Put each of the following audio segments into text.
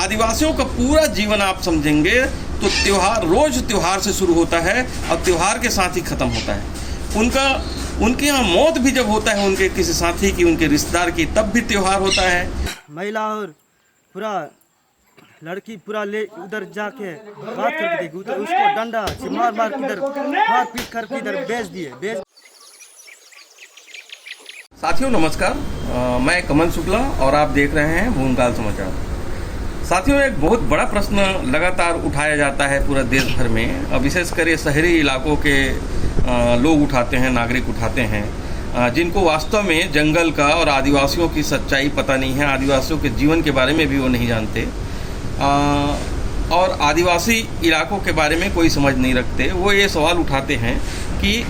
आदिवासियों का पूरा जीवन आप समझेंगे तो त्यौहार रोज त्यौहार से शुरू होता है और त्यौहार के साथ ही ख़त्म होता है। उनके यहाँ मौत भी जब होता है उनके किसी साथी की, उनके रिश्तेदार की, तब भी त्यौहार होता है। महिला और पूरा लड़की पूरा ले उधर जाके बात करके देखी, उधर उसको डंडा से मार किधर मार पीट करके इधर बेच दिए। साथियों नमस्कार, मैं कमल शुक्ला और आप देख रहे हैं भूमकाल समाचार। साथियों, एक बहुत बड़ा प्रश्न लगातार उठाया जाता है पूरा देश भर में, विशेषकर ये शहरी इलाकों के लोग उठाते हैं, नागरिक उठाते हैं, जिनको वास्तव में जंगल का और आदिवासियों की सच्चाई पता नहीं है, आदिवासियों के जीवन के बारे में भी वो नहीं जानते और आदिवासी इलाकों के बारे में कोई समझ नहीं रखते। वो ये सवाल उठाते हैं कि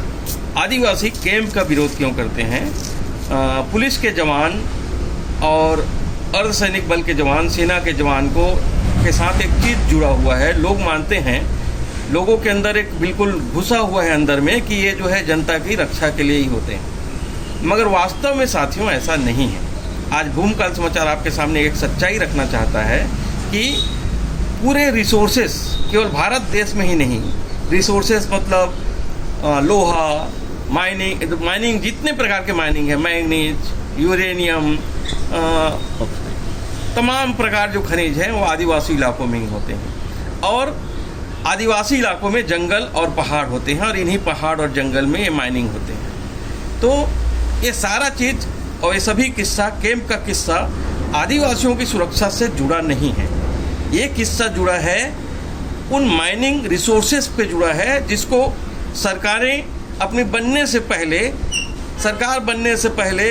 आदिवासी कैंप का विरोध क्यों करते हैं। पुलिस के जवान और अर्धसैनिक बल के जवान, सेना के जवान के साथ एक चीज़ जुड़ा हुआ है। लोग मानते हैं, लोगों के अंदर एक बिल्कुल घुसा हुआ है अंदर में कि ये जो है जनता की रक्षा के लिए ही होते हैं, मगर वास्तव में साथियों ऐसा नहीं है। आज भूमकाल समाचार आपके सामने एक सच्चाई रखना चाहता है कि पूरे रिसोर्सेस, केवल भारत देश में ही नहीं, रिसोर्सेस मतलब लोहा, माइनिंग जितने प्रकार के माइनिंग है, मैंगनीज, यूरेनियम, तमाम प्रकार जो खनिज हैं वो आदिवासी इलाकों में ही होते हैं। और आदिवासी इलाकों में जंगल और पहाड़ होते हैं और इन्हीं पहाड़ और जंगल में ये माइनिंग होते हैं। तो ये सारा चीज़ और ये सभी किस्सा, कैंप का किस्सा आदिवासियों की सुरक्षा से जुड़ा नहीं है। ये किस्सा जुड़ा है उन माइनिंग रिसोर्सेज पे जुड़ा है जिसको सरकारें अपने बनने से पहले, सरकार बनने से पहले,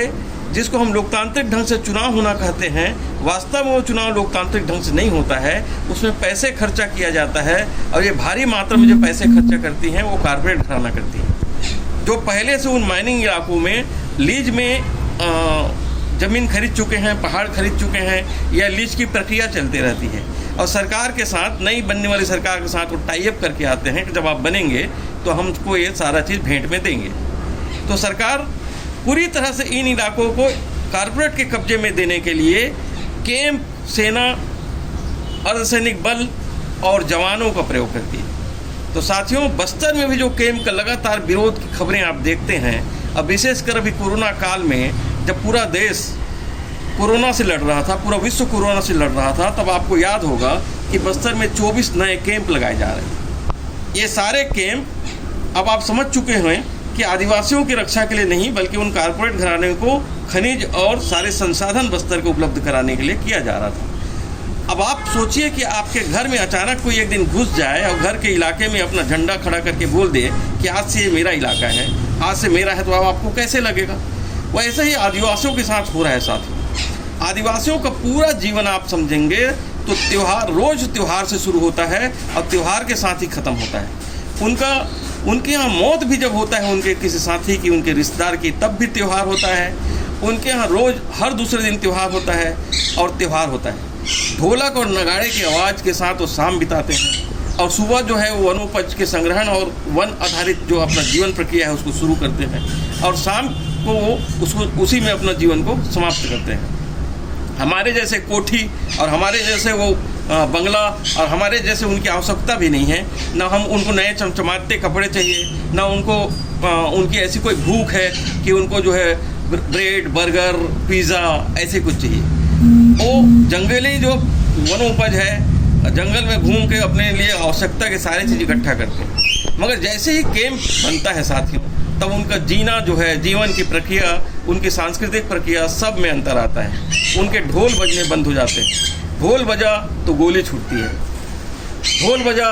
जिसको हम लोकतांत्रिक ढंग से चुनाव होना कहते हैं, वास्तव में वो चुनाव लोकतांत्रिक ढंग से नहीं होता है। उसमें पैसे खर्चा किया जाता है और ये भारी मात्रा में जो पैसे खर्चा करती हैं वो कारपोरेट घराना करती हैं, जो पहले से उन माइनिंग इलाकों में लीज में ज़मीन खरीद चुके हैं, पहाड़ खरीद चुके हैं, या लीज की प्रक्रिया चलती रहती है। और सरकार के साथ, नई बनने वाली सरकार के साथ वो टाई अप करके आते हैं कि जब आप बनेंगे तो हमको ये सारा चीज़ भेंट में देंगे। तो सरकार पूरी तरह से इन इलाकों को कारपोरेट के कब्जे में देने के लिए कैंप, सेना, अर्धसैनिक बल और जवानों का प्रयोग करती है। तो साथियों, बस्तर में भी जो कैंप का लगातार विरोध की खबरें आप देखते हैं, अब विशेषकर अभी कोरोना काल में जब पूरा देश कोरोना से लड़ रहा था, पूरा विश्व कोरोना से लड़ रहा था, तब आपको याद होगा कि बस्तर में 24 नए कैंप लगाए जा रहे हैं। ये सारे कैंप अब आप समझ चुके हैं कि आदिवासियों की रक्षा के लिए नहीं, बल्कि उन कारपोरेट घराने को खनिज और सारे संसाधन बस्तर को उपलब्ध कराने के लिए किया जा रहा था। अब आप सोचिए कि आपके घर में अचानक कोई एक दिन घुस जाए और घर के इलाके में अपना झंडा खड़ा करके बोल दे कि आज से ये मेरा इलाका है, आज से मेरा है, तो अब आपको कैसे लगेगा। वैसे ही आदिवासियों के साथ हो रहा है साथियों। आदिवासियों का पूरा जीवन आप समझेंगे तो त्यौहार रोज त्यौहार से शुरू होता है और त्यौहार के साथ ही ख़त्म होता है। उनके यहाँ मौत भी जब होता है उनके किसी साथी की, उनके रिश्तेदार की, तब भी त्यौहार होता है। उनके यहाँ रोज़ हर दूसरे दिन त्यौहार होता है और त्यौहार होता है। ढोलक और नगाड़े की आवाज़ के साथ वो शाम बिताते हैं और सुबह जो है वो वनोपज के संग्रहण और वन आधारित जो अपना जीवन प्रक्रिया है उसको शुरू करते हैं और शाम को वो उसी में अपना जीवन को समाप्त करते हैं। हमारे जैसे कोठी और हमारे जैसे वो बंगला और हमारे जैसे उनकी आवश्यकता भी नहीं है। ना हम उनको नए चमचमाते कपड़े चाहिए, ना उनको उनकी ऐसी कोई भूख है कि उनको जो है ब्रेड, बर्गर, पिज़्ज़ा ऐसे कुछ चाहिए। वो जंगली जो वनोपज है, जंगल में घूम के अपने लिए आवश्यकता के सारे चीज़ इकट्ठा करते हैं। मगर जैसे ही कैंप बनता है साथियों, तब उनका जीना जो है, जीवन की प्रक्रिया, उनकी सांस्कृतिक प्रक्रिया, सब में अंतर आता है। उनके ढोल बजने बंद हो जाते हैं। ढोल बजा तो गोली छूटती है, ढोल बजा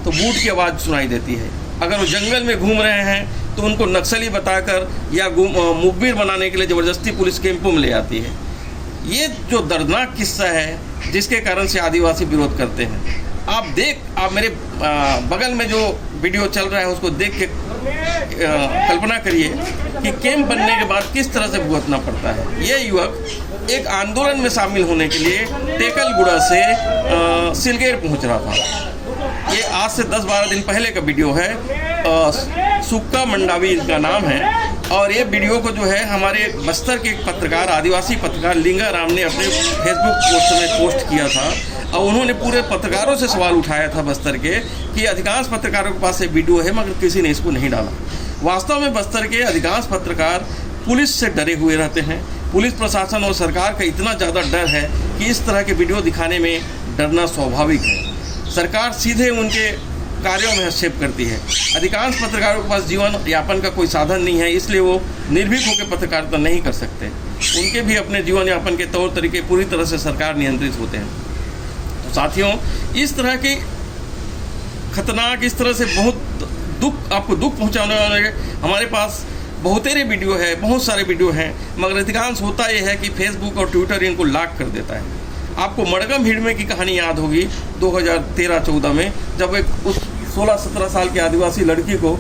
तो बूट की आवाज़ सुनाई देती है। अगर वो जंगल में घूम रहे हैं तो उनको नक्सली बताकर या मुखबिर बनाने के लिए ज़बरदस्ती पुलिस कैंपों में ले आती है। ये जो दर्दनाक किस्सा है जिसके कारण से आदिवासी विरोध करते हैं। आप मेरे बगल में जो वीडियो चल रहा है उसको देख के कल्पना करिए कि कैंप बनने के बाद किस तरह से भुगतना पड़ता है। ये युवक एक आंदोलन में शामिल होने के लिए टेकलगुड़ा से सिलगेर पहुंच रहा था। ये आज से 10-12 दिन पहले का वीडियो है। सुक्का मंडावी इनका नाम है और ये वीडियो को जो है हमारे बस्तर के एक पत्रकार, आदिवासी पत्रकार लिंगा राम ने अपने फेसबुक पोस्ट में पोस्ट किया था। और उन्होंने पूरे पत्रकारों से सवाल उठाया था बस्तर के कि अधिकांश पत्रकारों के पास ये वीडियो है मगर किसी ने इसको नहीं डाला। वास्तव में बस्तर के अधिकांश पत्रकार पुलिस से डरे हुए रहते हैं। पुलिस प्रशासन और सरकार का इतना ज़्यादा डर है कि इस तरह के वीडियो दिखाने में डरना स्वाभाविक है। सरकार सीधे उनके कार्यों में हस्तक्षेप करती है। अधिकांश पत्रकारों के पास जीवन यापन का कोई साधन नहीं है, इसलिए वो निर्भीक होकर पत्रकारिता नहीं कर सकते। उनके भी अपने जीवन यापन के तौर तरीके पूरी तरह से सरकार नियंत्रित होते हैं। तो साथियों, इस तरह की खतरनाक, इस तरह से बहुत आपको दुख पहुंचाने वाले हमारे पास बहुतेरे वीडियो है, बहुत सारे वीडियो हैं, मगर अधिकांश होता यह है कि फेसबुक और ट्विटर इनको लॉक कर देता है। आपको मड़गम हिडमे की कहानी याद होगी 2013-14 में, जब एक उस 16-17 साल की आदिवासी लड़की को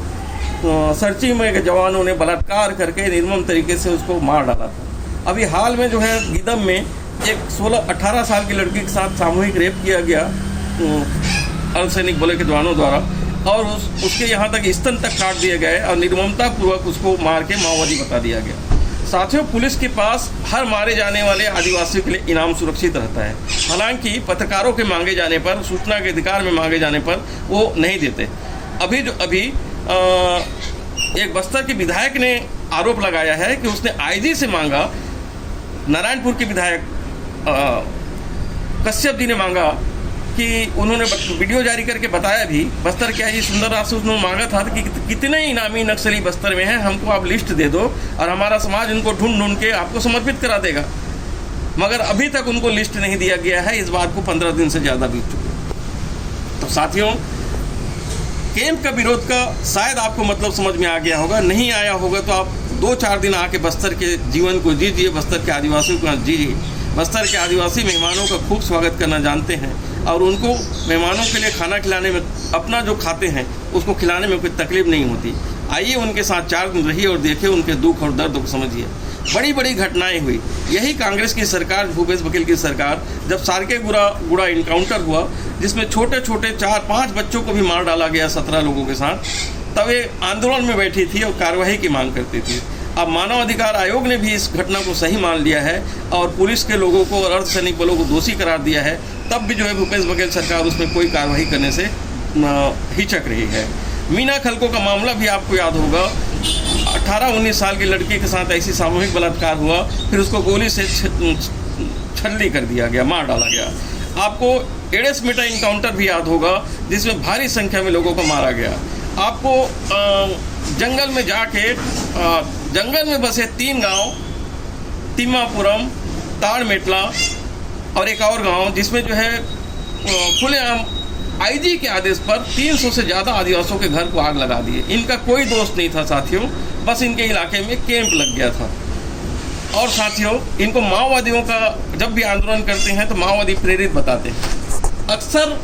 सर्ची में के जवानों ने बलात्कार करके निर्मम तरीके से उसको मार डाला था। अभी हाल में जो है गीदम में एक 16-18 साल की लड़की के साथ सामूहिक रेप किया गया अर्धसैनिक बलों के जवानों द्वारा, और उसके यहाँ तक स्तन तक काट दिए गए और निर्ममता पूर्वक उसको मार के माओवादी बता दिया गया। साथियों, पुलिस के पास हर मारे जाने वाले आदिवासियों के लिए इनाम सुरक्षित रहता है। हालांकि पत्रकारों के मांगे जाने पर, सूचना के अधिकार में मांगे जाने पर वो नहीं देते। अभी एक बस्तर के विधायक ने आरोप लगाया है कि उसने आईजी से मांगा, नारायणपुर के विधायक कश्यप जी ने मांगा कि उन्होंने वीडियो जारी करके बताया भी, बस्तर के आईजी सुंदरराज से उन्होंने मांगा था कि कितने इनामी नक्सली बस्तर में हैं, हमको आप लिस्ट दे दो और हमारा समाज उनको ढूंढ के आपको समर्पित करा देगा। मगर अभी तक उनको लिस्ट नहीं दिया गया है। इस बात को 15 दिन से ज़्यादा बीत चुके। तो साथियों, कैंप का विरोध का शायद आपको मतलब समझ में आ गया होगा। नहीं आया होगा तो आप 2-4 दिन आके बस्तर के जीवन को जीजिए, बस्तर के आदिवासियों को जीजिए। बस्तर के आदिवासी मेहमानों का खूब स्वागत करना जानते हैं और उनको मेहमानों के लिए खाना खिलाने में, अपना जो खाते हैं उसको खिलाने में कोई तकलीफ नहीं होती। आइए उनके साथ 4 दिन रहिए और देखिए उनके दुख और दर्द को समझिए। बड़ी बड़ी घटनाएं हुई। यही कांग्रेस की सरकार, भूपेश बघेल की सरकार, जब सारके गुड़ा इनकाउंटर हुआ जिसमें छोटे छोटे 4-5 बच्चों को भी मार डाला गया 17 लोगों के साथ, तब ये आंदोलन में बैठी थी और कार्रवाई की मांग करती थी। अब मानव अधिकार आयोग ने भी इस घटना को सही मान लिया है और पुलिस के लोगों को और अर्धसैनिक बलों को दोषी करार दिया है। तब भी जो है भूपेश बघेल सरकार उसमें कोई कार्रवाई करने से हिचक रही है। मीना खलको का मामला भी आपको याद होगा। 18-19 साल की लड़की के साथ ऐसी सामूहिक बलात्कार हुआ, फिर उसको गोली से छल्ली कर दिया गया, मार डाला गया। आपको एडेसमेटा इनकाउंटर भी याद होगा जिसमें भारी संख्या में लोगों को मारा गया। आपको जंगल में जाके जंगल में बसे 3 गांव, तिम्मापुरम, ताड़मेटला और एक और गांव, जिसमें जो है खुलेआम आईजी के आदेश पर 300 से ज़्यादा आदिवासियों के घर को आग लगा दिए। इनका कोई दोष नहीं था साथियों, बस इनके इलाके में कैंप लग गया था। और साथियों, इनको माओवादियों का जब भी आंदोलन करते हैं तो माओवादी प्रेरित बताते हैं। अक्सर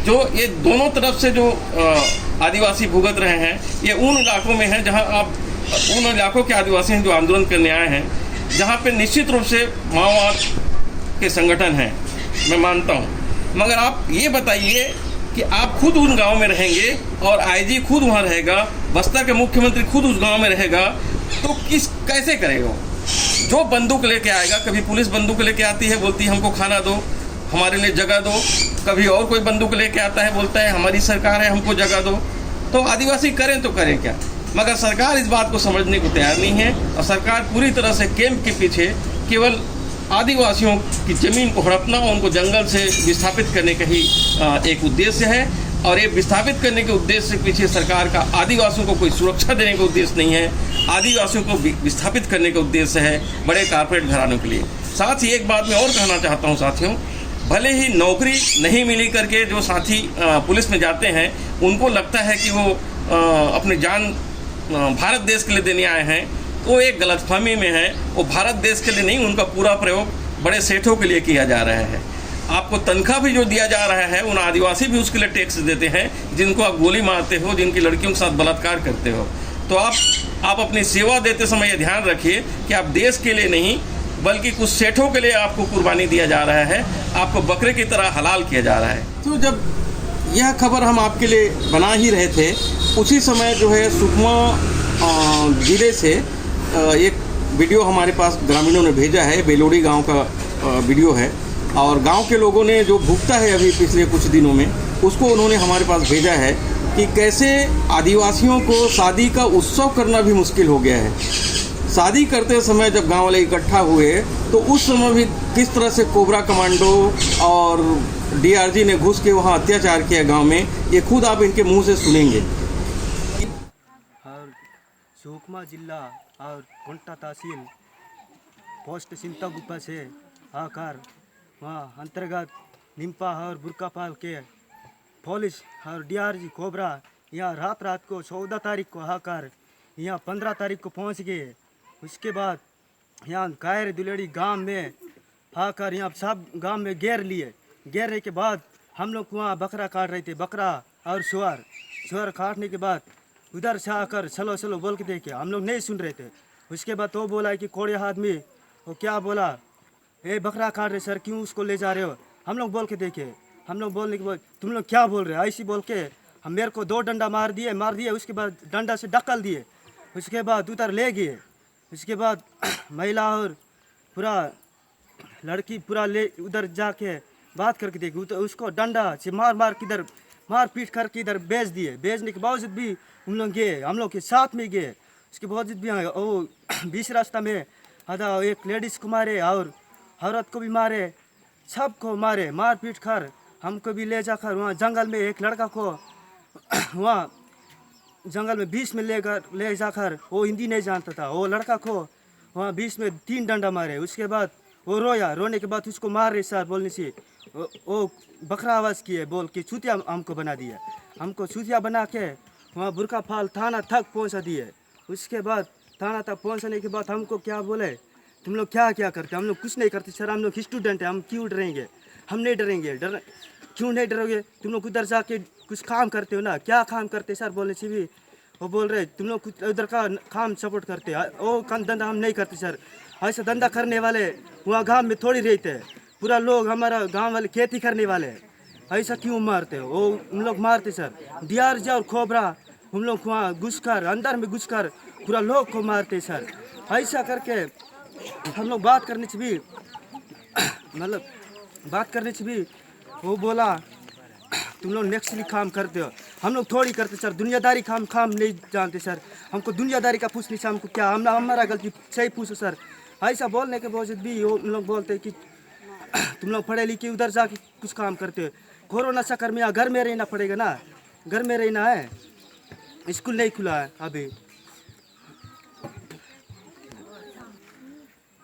जो ये दोनों तरफ से जो आदिवासी भुगत रहे हैं, ये उन इलाकों में हैं जहां आप, उन इलाकों के आदिवासी हैं जो आंदोलन करने आए हैं, जहां पे निश्चित रूप से माओवाद के संगठन हैं, मैं मानता हूं। मगर आप ये बताइए कि आप खुद उन गांव में रहेंगे और आईजी खुद वहां रहेगा, बस्तर के मुख्यमंत्री खुद उस गांव में रहेगा, तो कैसे करेगा? जो बंदूक लेके आएगा, कभी पुलिस बंदूक लेके आती है, बोलती है हमको खाना दो, हमारे लिए जगह दो, कभी और कोई बंदूक लेके आता है, बोलता है हमारी सरकार है, हमको जगह दो। तो आदिवासी करें तो करें क्या? मगर सरकार इस बात को समझने को तैयार नहीं है और सरकार पूरी तरह से कैंप के पीछे केवल आदिवासियों की ज़मीन को हड़पना, उनको जंगल से विस्थापित करने का ही एक उद्देश्य है। और ये विस्थापित करने के उद्देश्य के पीछे सरकार का आदिवासियों को कोई सुरक्षा देने का उद्देश्य नहीं है, आदिवासियों को विस्थापित करने का उद्देश्य है बड़े कारपोरेट घरानों के लिए। साथ ही एक बात मैं और कहना चाहता हूँ साथियों, भले ही नौकरी नहीं मिली करके जो साथी पुलिस में जाते हैं, उनको लगता है कि वो अपनी जान भारत देश के लिए देने आए हैं, तो एक गलतफहमी में है। वो भारत देश के लिए नहीं, उनका पूरा प्रयोग बड़े सेठों के लिए किया जा रहा है। आपको तनख्वाह भी जो दिया जा रहा है, उन आदिवासी भी उसके लिए टैक्स देते हैं जिनको आप गोली मारते हो, जिनकी लड़कियों के साथ बलात्कार करते हो। तो आप अपनी सेवा देते समय ये ध्यान रखिए कि आप देश के लिए नहीं बल्कि कुछ सेठों के लिए आपको कुर्बानी दिया जा रहा है, आपको बकरे की तरह हलाल किया जा रहा है। तो जब यह खबर हम आपके लिए बना ही रहे थे, उसी समय जो है सुकमा ज़िले से एक वीडियो हमारे पास ग्रामीणों ने भेजा है। बेलोड़ी गांव का वीडियो है और गांव के लोगों ने जो भुगता है अभी पिछले कुछ दिनों में, उसको उन्होंने हमारे पास भेजा है कि कैसे आदिवासियों को शादी का उत्सव करना भी मुश्किल हो गया है। शादी करते समय जब गांव वाले इकट्ठा हुए तो उस समय भी किस तरह से कोबरा कमांडो और डीआरजी ने घुस के वहां अत्याचार किया गांव में, ये खुद आप इनके मुंह से सुनेंगे। और सुकमा जिला और कुंटा तहसील पोस्ट सिंतागुप्पा से आकर वहाँ अंतर्गत निम्पा और बुरकापाल के पुलिस और डीआरजी कोबरा यहाँ रात को 14 तारीख को आकर यहाँ 15 तारीख को पहुँच गए। उसके बाद यहाँ कायर दुलेड़ी गांव में आकर यहाँ सब गांव में घेर लिए। घेरने के बाद हम लोग वहाँ बकरा काट रहे थे, बकरा और सुअर काटने के बाद उधर से आकर चलो चलो बोल के देखे, हम लोग नहीं सुन रहे थे। उसके बाद वो बोला कि कोड़े आदमी वो क्या बोला, ए बकरा काट रहे सर, क्यों उसको ले जा रहे हो। हम लोग बोल के देखे, हम लोग बोलने के बाद तुम लोग क्या बोल रहे हो, ऐसी बोल के हम मेरे को 2 डंडा मार दिए। उसके बाद डंडा से ढकल दिए। उसके बाद उधर ले गए। उसके बाद महिला और पूरा लड़की पूरा ले उधर जाके बात करके देखी तो उसको डंडा से मार पीट करके इधर भेज दिए। भेजने के बावजूद भी हम लोग गए, हम लोग के साथ में गए। उसके बावजूद भी वो बीच रास्ता में आधा एक लेडीज़ को मारे और औरत को भी मारे, सबको मारे, मार पीट कर हमको भी ले जाकर वहाँ जंगल में एक लड़का को वहाँ जंगल में बीच में ले जाकर, वो हिंदी नहीं जानता था, वो लड़का को वहाँ बीच में 3 डंडा मारे। उसके बाद वो रोया, रोने के बाद उसको मार रहे सर बोलने से वो बकरा आवाज़ किए बोल के चूतिया हमको बना दिया। हमको चूतिया बना के वहाँ बुरकापाल थाना तक पहुँचा दिए। उसके बाद थाना तक पहुँचने के बाद हमको क्या बोले, तुम लोग क्या करते। हम लोग कुछ नहीं करते सर, हम लोग स्टूडेंट हैं, हम क्यों डरेंगे, हम नहीं डरेंगे। क्यों नहीं डरोगे, तुम लोग उधर जाके कुछ काम करते हो ना, क्या काम करते सर बोलने से भी वो बोल रहे तुम लोग कुछ उधर का काम सपोर्ट करते, वो काम धंधा हम नहीं करते सर। ऐसा धंधा करने वाले वहाँ गांव में थोड़ी रहते हैं, पूरा लोग हमारा गांव वाले खेती करने वाले हैं, ऐसा क्यों मारते हो। वो हम लोग मारते सर, डीआरजी और कोबरा हम लोग वहाँ घुसकर अंदर में घुसकर पूरा लोग को मारते सर। ऐसा करके हम लोग बात करने से भी वो बोला तुम लोग नेक्स्टली काम करते हो, हम लोग थोड़ी करते सर, दुनियादारी काम नहीं जानते सर। हमको दुनियादारी का पूछने से हमको क्या, हमारा गलती सही पूछो सर। ऐसा बोलने के बावजूद भी वो लोग बोलते हैं कि तुम लोग पढ़े लिखे उधर जाके कुछ काम करते हो। कोरोना चक्कर में घर में रहना पड़ेगा ना, घर में रहना है, स्कूल नहीं खुला है अभी।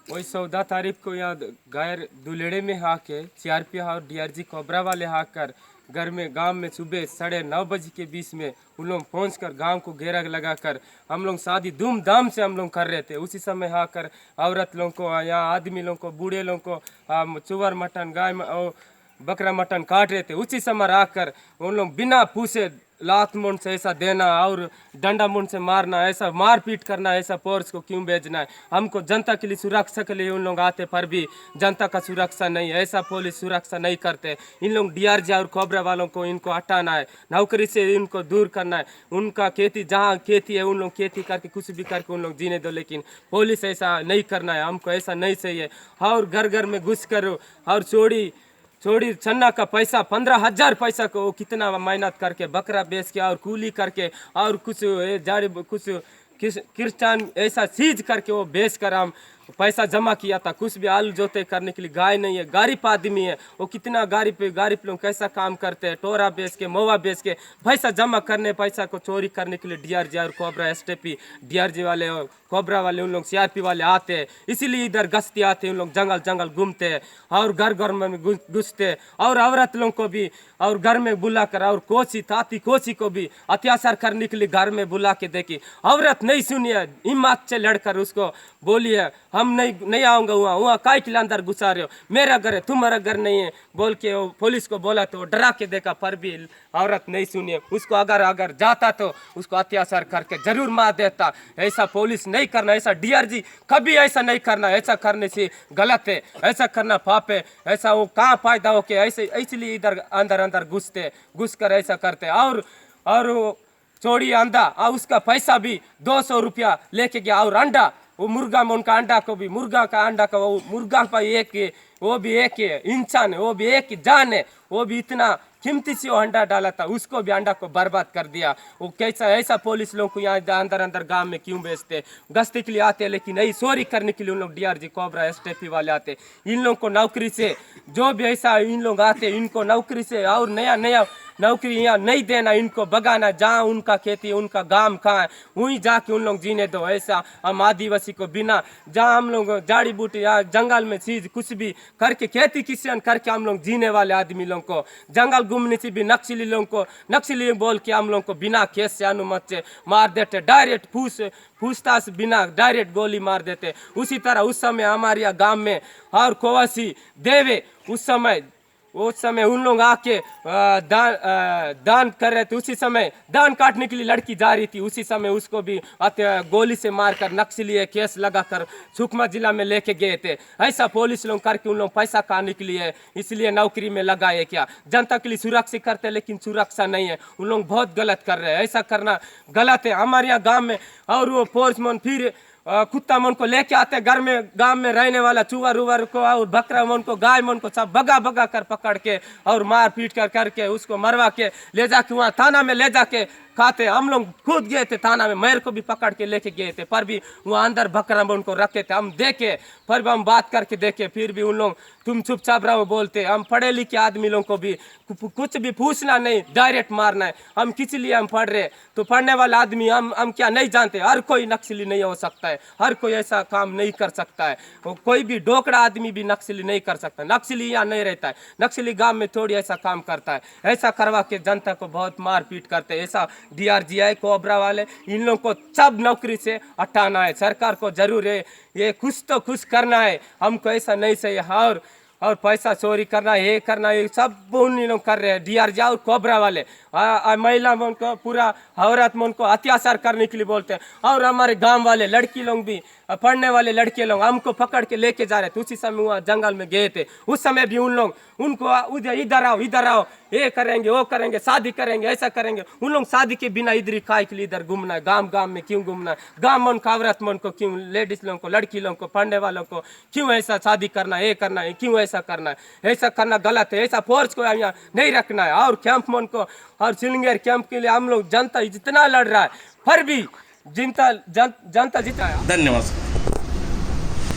वही 14 तारीख को यहाँ गायर दुलेड़े में आके CRP और डीआरजी कोबरा वाले आकर घर में गांव में सुबह 9:30 बजे के बीच में उन लोग पहुँच कर गाँव को घेरा लगाकर हम लोग शादी धूमधाम से हम लोग कर रहे थे। उसी समय आकर औरत लोगों को, यहाँ आदमी लोगों को, बूढ़े लोगों को चुवर मटन गाय बकरा मटन काट रहे थे। उसी समय आकर उन लोग बिना पूछे लात मुंड से ऐसा देना और डंडा मुंड से मारना, ऐसा मार पीट करना, ऐसा फोर्स को क्यों भेजना है। हमको जनता के लिए सुरक्षा के लिए उन लोग आते पर भी जनता का सुरक्षा नहीं है, ऐसा पुलिस सुरक्षा नहीं करते। इन लोग डीआरजी और कोबरा वालों को इनको हटाना है, नौकरी से इनको दूर करना है। उनका खेती जहाँ खेती है उन लोग खेती करके कुछ भी करके उन लोग जीने दो, लेकिन पुलिस ऐसा नहीं करना है, हमको ऐसा नहीं चाहिए। और घर घर में घुस कर और चोरी चन्ना का पैसा 15,000 पैसा को कितना मेहनत करके बकरा बेच के और कूली करके और कुछ किरचान ऐसा चीज करके वो बेच कर हम पैसा जमा किया था। कुछ भी आलू जोते करने के लिए गाय नहीं है, गरीब आदमी है, वो कितना गरीब लोग कैसा काम करते हैं, टोरा बेच के मौवा बेच के पैसा जमा करने, पैसा को चोरी करने के लिए डीआरजी और कोबरा STP डीआरजी वाले और कोबरा वाले उन लोग CRP वाले आते हैं। इसीलिए इधर गश्ती आते हैं, उन लोग जंगल घूमते हैं और घर में घुसते और औरत लोगों को भी और घर में बुला कर और कोची को भी अत्याचार करने के लिए घर में बुला के देखी। औरत नहीं सुनिए, हिम्मत से लड़कर उसको बोलिए हम नहीं आऊँगा वहाँ काय के अंदर घुसा रहे हो, मेरा घर है तुम्हारा घर नहीं है बोल के वो पुलिस को बोला तो डरा के देखा, पर भी औरत नहीं सुनिए। उसको अगर जाता तो उसको अत्याचार करके जरूर मार देता। ऐसा पुलिस नहीं करना, ऐसा डीआरजी कभी ऐसा नहीं करना, ऐसा करने से गलत है, ऐसा करना पाप है। ऐसा वो कहाँ फायदा हो के ऐसे इसलिए इधर अंदर घुस कर ऐसा करते और चोरी अंडा और उसका पैसा भी 200 रुपया लेके गया। और अंडा वो मुर्गा में उनका अंडा को भी, मुर्गा का अंडा का वो मुर्गा पर एक, वो भी एक इंसान है, वो भी एक जान है, वो भी इतना कीमती से वो अंडा डाला था, उसको भी अंडा को बर्बाद कर दिया। वो कैसा ऐसा पुलिस लोग को यहाँ अंदर अंदर गांव में क्यों भेजते? गश्ती के लिए आते लेकिन नहीं, चोरी करने के लिए उन लोग डीआरजी कोबरा एसटीएफ वाले आते। इन लोग को नौकरी से जो भी ऐसा इन लोग आते, इनको नौकरी से और नया नया नौकरी यहाँ नहीं देना, इनको भगाना। जहाँ उनका खेती उनका गांव कहाँ है वहीं जाके उन लोग जीने दो। ऐसा हम आदिवासी को बिना, जहाँ हम लोग जड़ी बूटी या जंगल में चीज कुछ भी करके खेती किसान करके हम लोग जीने वाले आदमी लोग को जंगल घूमने से भी नक्सली लोगों को नक्सली बोल के हम लोग को बिना केस से अनुमति से मार देते, डायरेक्ट पूछताछ बिना डायरेक्ट गोली मार देते। उसी तरह उस समय हमारे गांव में और कोवासी देवे उस समय उन लोग आके दान कर रहे थे। उसी समय दान काटने के लिए लड़की जा रही थी, उसी समय उसको भी गोली से मारकर नक्सली केस लगाकर सुकमा जिला में लेके गए थे। ऐसा पुलिस लोग करके उन लोग पैसा खाने के लिए इसलिए नौकरी में लगाए। क्या जनता के लिए सुरक्षा करते लेकिन सुरक्षा नहीं है, उन लोग बहुत गलत कर रहे हैं। ऐसा करना गलत है हमारे यहाँ गाँव में। और वो पोर्समैन फिर कुत्ता मन को लेके आते घर में, गांव में रहने वाला चूवर उवर को और बकरा मन को गाय मन को सब भगा भगा कर पकड़ के और मार पीट कर करके उसको मरवा के ले जाके वहाँ थाना में ले जाके खाते। हम लोग खुद गए थे थाना में, मेरे को भी पकड़ के लेके गए थे, पर भी वहाँ अंदर बकरा उनको रखे थे। हम देखे, पर भी हम बात करके देखे, फिर भी उन लोग तुम चुपचाप रहो बोलते। हम पढ़े लिखे आदमी लोगों को भी कुछ भी पूछना नहीं, डायरेक्ट मारना है। हम किस लिए हम पढ़ रहे? तो पढ़ने वाला आदमी हम क्या नहीं जानते? हर कोई नक्सली नहीं हो सकता है, हर कोई ऐसा काम नहीं कर सकता है। कोई भी डोकड़ा आदमी भी नक्सली नहीं कर सकता। नक्सली यहाँ नहीं रहता है, नक्सली गाँव में थोड़ी ऐसा काम करता है। ऐसा करवा के जनता को बहुत मार पीट करते हैं। ऐसा डीआरजीआई कोबरा वाले इन लोगों को सब नौकरी से हटाना है। सरकार को जरूर है ये कुछ तो कुछ करना है, हमको ऐसा नहीं सही। और पैसा चोरी करना, ये करना, ये सब उन लोग कर रहे हैं डीआरजी और कोबरा वाले। महिला मन को पूरा औरत मन को अत्याचार करने के लिए बोलते हैं। और हमारे गांव वाले लड़की लोग भी, पढ़ने वाले लड़के लोग हमको पकड़ के लेके जा रहे थे। उसी समय वहाँ जंगल में गए थे, उस समय भी उन लोग उनको इधर आओ, ये करेंगे वो करेंगे, शादी करेंगे ऐसा करेंगे। उन लोग शादी के बिना इधर ही काय के लिए इधर घूमना है, गाँव में क्यों घूमना है? गाँव मन को औरत मन को क्यों, लेडीज लोगों को, लड़की लोगों को, पढ़ने वालों को क्यों ऐसा शादी करना है, ये करना है, क्यों ऐसा करना है? ऐसा करना गलत है। ऐसा फोर्स को यहाँ नहीं रखना है। और कैंप मन को और सिलंगेर कैंप के लिए हम लोग जनता जितना लड़ रहा है, पर भी जनता जितना है। धन्यवाद।